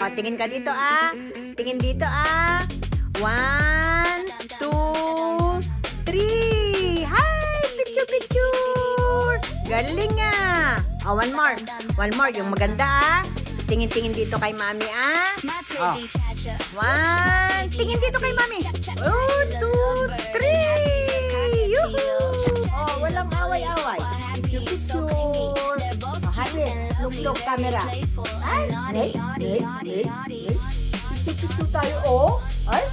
O, tingin ka dito ah. Tingin dito ah. 1, 2, 3. Hi! Picture! Galing ah. O, one more. One more. Yung maganda ah. Tingin-tingin dito kay mami ah. O. 1. Tingin dito kay mami. 1, 2, 3. Yuhu! O, walang away-away. Picture! O, happy. Look, camera. Ay, wait. Picture tayo, oh. Ay,